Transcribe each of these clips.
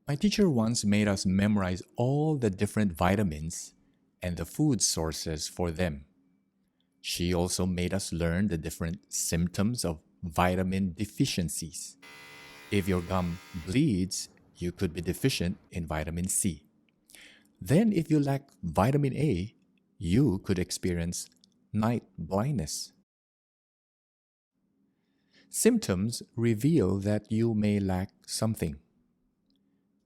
My teacher once made us memorize all the different vitamins and the food sources for them. She also made us learn the different symptoms of vitamin deficiencies. If your gum bleeds, you could be deficient in vitamin C. Then, if you lack vitamin A, you could experience night blindness. Symptoms reveal that you may lack something.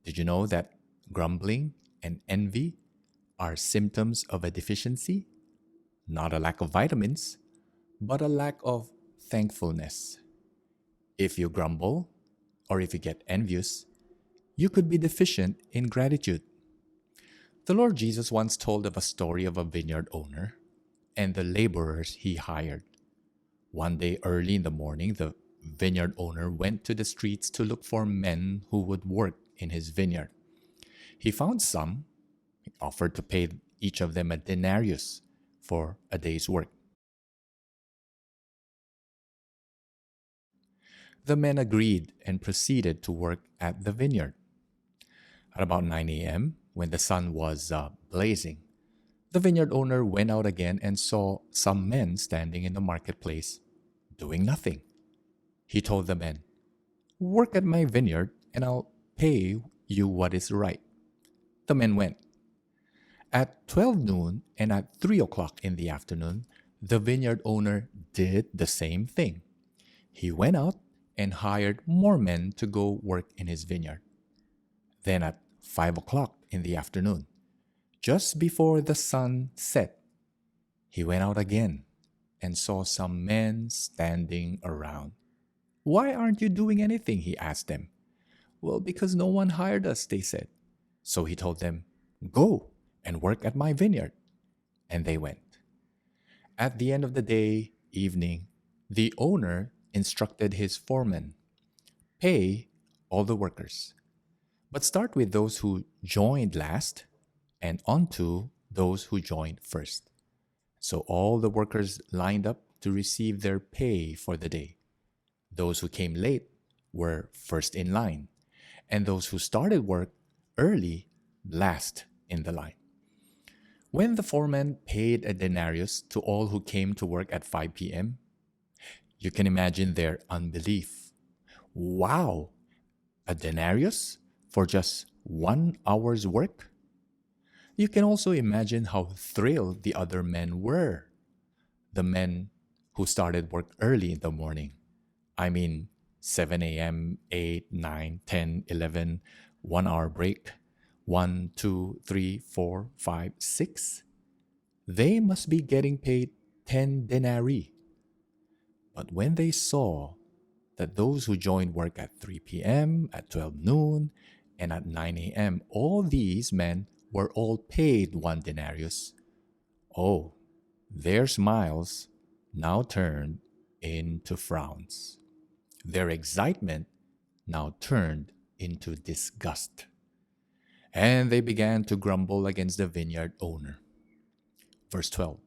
Did you know that grumbling and envy are symptoms of a deficiency? Not a lack of vitamins, but a lack of thankfulness. If you grumble or if you get envious, you could be deficient in gratitude. The Lord Jesus once told of a story of a vineyard owner and the laborers he hired. One day early in the morning, the vineyard owner went to the streets to look for men who would work in his vineyard. He found some. He offered to pay each of them a denarius for a day's work. The men agreed and proceeded to work at the vineyard. At about 9 a.m., when the sun was blazing, the vineyard owner went out again and saw some men standing in the marketplace doing nothing. He told the men, "Work at my vineyard and I'll pay you what is right." The men went. At 12 noon and at 3 o'clock in the afternoon, the vineyard owner did the same thing. He went out and hired more men to go work in his vineyard. Then at 5 o'clock in the afternoon, just before the sun set, he went out again and saw some men standing around. "Why aren't you doing anything?" he asked them. "Well, because no one hired us," they said. So he told them, "Go and work at my vineyard." And they went. At the end of the day, evening, the owner instructed his foreman, "Pay all the workers, but start with those who joined last and on to those who joined first." So all the workers lined up to receive their pay for the day. Those who came late were first in line, and those who started work early last in the line. When the foreman paid a denarius to all who came to work at 5 p.m., you can imagine their unbelief. Wow, a denarius for just 1 hour's work? You can also imagine how thrilled the other men were. The men who started work early in the morning. I mean, 7 a.m., 8, 9, 10, 11, 1 hour break. 1, 2, 3, 4, 5, 6. They must be getting paid 10 denarii. But when they saw that those who joined work at 3 p.m., at 12 noon, and at 9 a.m., all these men were all paid 1 denarius, oh, their smiles now turned into frowns. Their excitement now turned into disgust. And they began to grumble against the vineyard owner. Verse 12.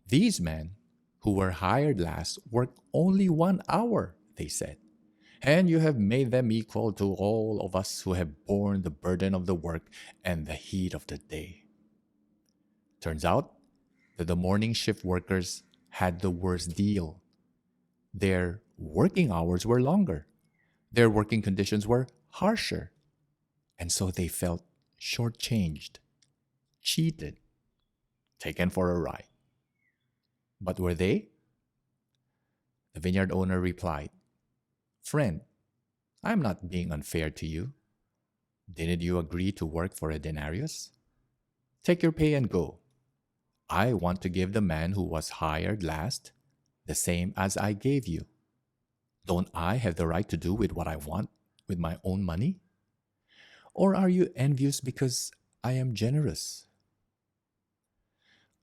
"These men who were hired last worked only 1 hour, they said, and you have made them equal to all of us who have borne the burden of the work and the heat of the day." Turns out that the morning shift workers had the worst deal. Their working hours were longer. Their working conditions were harsher. And so they felt shortchanged, cheated, taken for a ride. But were they? The vineyard owner replied, "Friend, I'm not being unfair to you. Didn't you agree to work for a denarius? Take your pay and go. I want to give the man who was hired last the same as I gave you. Don't I have the right to do with what I want with my own money? Or are you envious because I am generous?"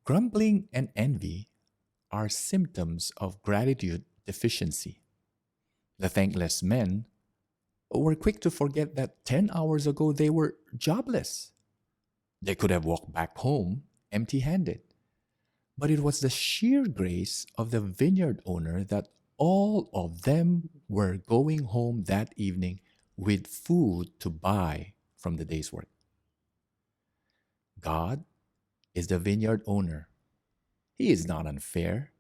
Grumbling and envy are symptoms of gratitude deficiency. The thankless men were quick to forget that 10 hours ago they were jobless. They could have walked back home empty handed. But it was the sheer grace of the vineyard owner that all of them were going home that evening with food to buy from the day's work. God is the vineyard owner. He is not unfair.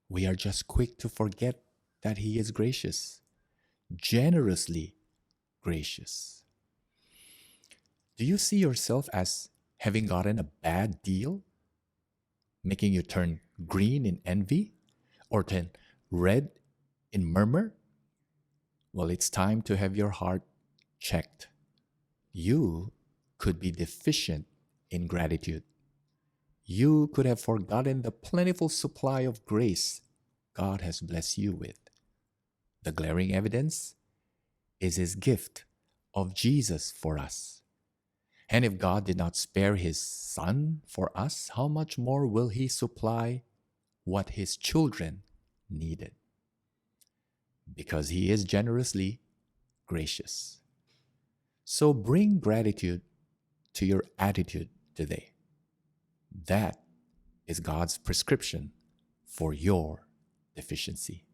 We are just quick to forget that He is gracious, generously gracious. Do you see yourself as having gotten a bad deal, making you turn green in envy or turn red in murmur? Well, it's time to have your heart checked. You could be deficient in gratitude. You could have forgotten the plentiful supply of grace God has blessed you with. The glaring evidence is His gift of Jesus for us. And if God did not spare His Son for us, how much more will He supply what His children needed? Because He is generously gracious. So bring gratitude to your attitude today. That is God's prescription for your deficiency.